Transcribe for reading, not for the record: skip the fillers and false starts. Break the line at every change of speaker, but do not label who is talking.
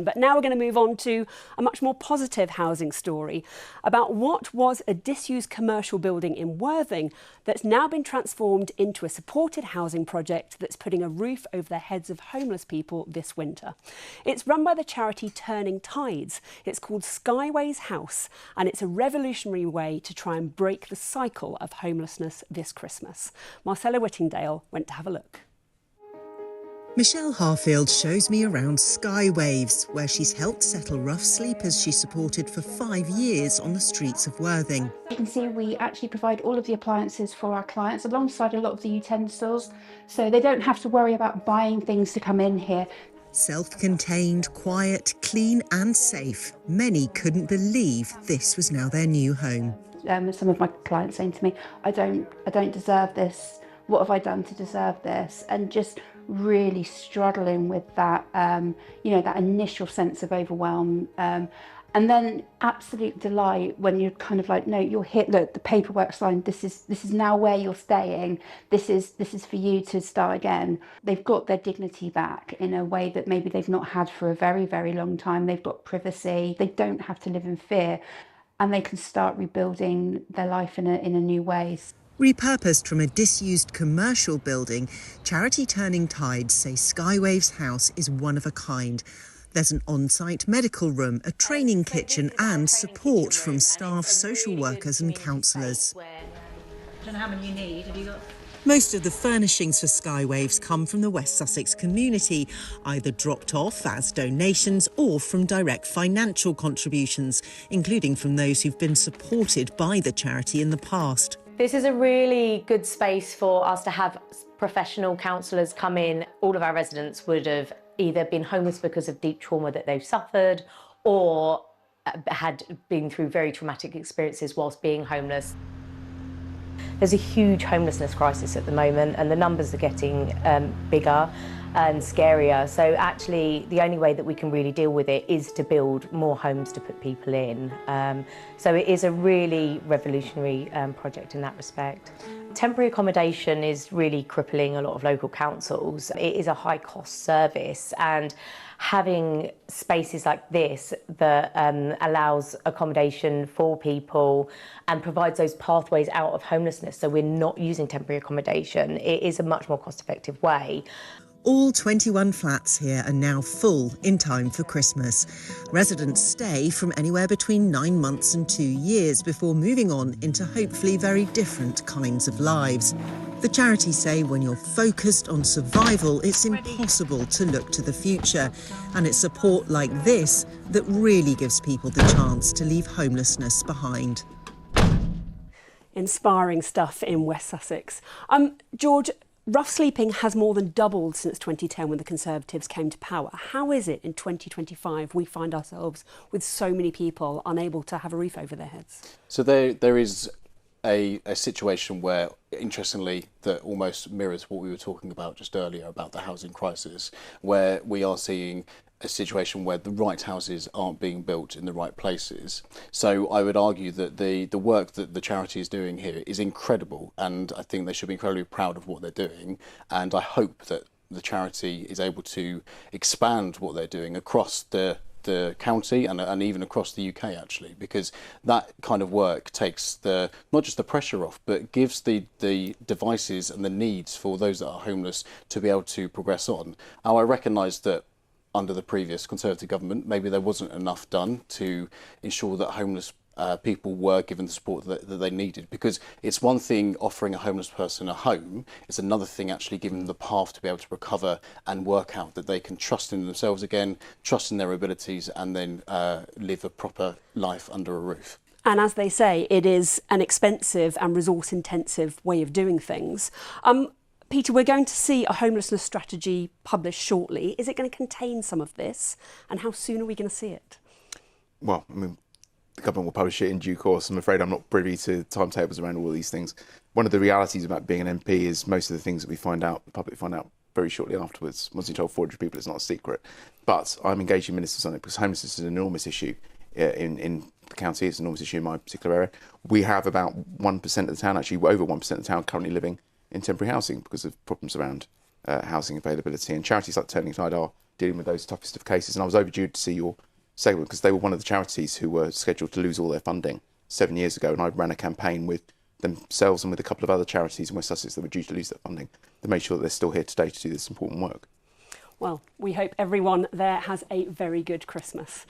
But now we're going to move on to a much more positive housing story about what was a disused commercial building in Worthing that's now been transformed into a supported housing project that's putting a roof over the heads of homeless people this winter. It's run by the charity Turning Tides. It's called Skyways House, and it's a revolutionary way to try and break the cycle of homelessness this Christmas. Marcella Whittingdale went to have a look.
Michelle Harfield shows me around Skywaves, where she's helped settle rough sleepers she supported for 5 years on the streets of Worthing.
You can see we actually provide all of the appliances for our clients alongside a lot of the utensils, so they don't have to worry about buying things to come in here.
Self-contained, quiet, clean and safe. Many couldn't believe this was now their new home.
Some of my clients saying to me, I don't deserve this. What have I done to deserve this? And just really struggling with that, that initial sense of overwhelm. And then absolute delight when you're kind of like, no, you're here, look, the paperwork's signed, this is now where you're staying, this is for you to start again. They've got their dignity back in a way that maybe they've not had for a very, very long time. They've got privacy, they don't have to live in fear, and they can start rebuilding their life in a new way.
Repurposed from a disused commercial building, charity Turning Tides say Skywaves House is one of a kind. There's an on-site medical room, a training kitchen and support from staff, social workers and counsellors.
I don't know how many you need. Have you got?
Most of the furnishings for Skywaves come from the West Sussex community, either dropped off as donations or from direct financial contributions, including from those who've been supported by the charity in the past.
This is a really good space for us to have professional counsellors come in. All of our residents would have either been homeless because of deep trauma that they've suffered or had been through very traumatic experiences whilst being homeless. There's a huge homelessness crisis at the moment and the numbers are getting bigger and scarier. So actually the only way that we can really deal with it is to build more homes to put people in. So it is a really revolutionary project in that respect. Temporary accommodation is really crippling a lot of local councils. It is a high cost service, and having spaces like this that allows accommodation for people and provides those pathways out of homelessness, so we're not using temporary accommodation, it is a much more cost effective way.
All 21 flats here are now full in time for Christmas. Residents stay from anywhere between 9 months and 2 years before moving on into hopefully very different kinds of lives. The charities say when you're focused on survival, it's impossible to look to the future. And it's support like this that really gives people the chance to leave homelessness behind.
Inspiring stuff in West Sussex. George, rough sleeping has more than doubled since 2010 when the Conservatives came to power. How is it in 2025 we find ourselves with so many people unable to have a roof over their heads?
So there is a situation where, interestingly, that almost mirrors what we were talking about just earlier about the housing crisis, where we are seeing a situation where the right houses aren't being built in the right places. So I would argue that the work that the charity is doing here is incredible, and I think they should be incredibly proud of what they're doing, and I hope that the charity is able to expand what they're doing across the county and even across the UK, actually, because that kind of work takes not just the pressure off, but gives the devices and the needs for those that are homeless to be able to progress on. Now, I recognise that under the previous Conservative government, maybe there wasn't enough done to ensure that homeless people were given the support that they needed, because it's one thing offering a homeless person a home, it's another thing actually giving them the path to be able to recover and work out that they can trust in themselves again, trust in their abilities, and then live a proper life under a roof.
And as they say, it is an expensive and resource intensive way of doing things. Peter, we're going to see a homelessness strategy published shortly. Is it going to contain some of this? And how soon are we going to see it?
Well, I mean, the government will publish it in due course. I'm afraid I'm not privy to timetables around all these things. One of the realities about being an MP is most of the things that we find out, the public find out very shortly afterwards. Once you told 400 people, it's not a secret. But I'm engaging ministers on it because homelessness is an enormous issue in the county. It's an enormous issue in my particular area. We have about 1% of the town, actually over 1% of the town currently living in temporary housing because of problems around housing availability. And charities like Turning Tide are dealing with those toughest of cases. And I was overdue to see your segment because they were one of the charities who were scheduled to lose all their funding 7 years ago. And I ran a campaign with themselves and with a couple of other charities in West Sussex that were due to lose that funding to make sure that they're still here today to do this important work.
Well, we hope everyone there has a very good Christmas.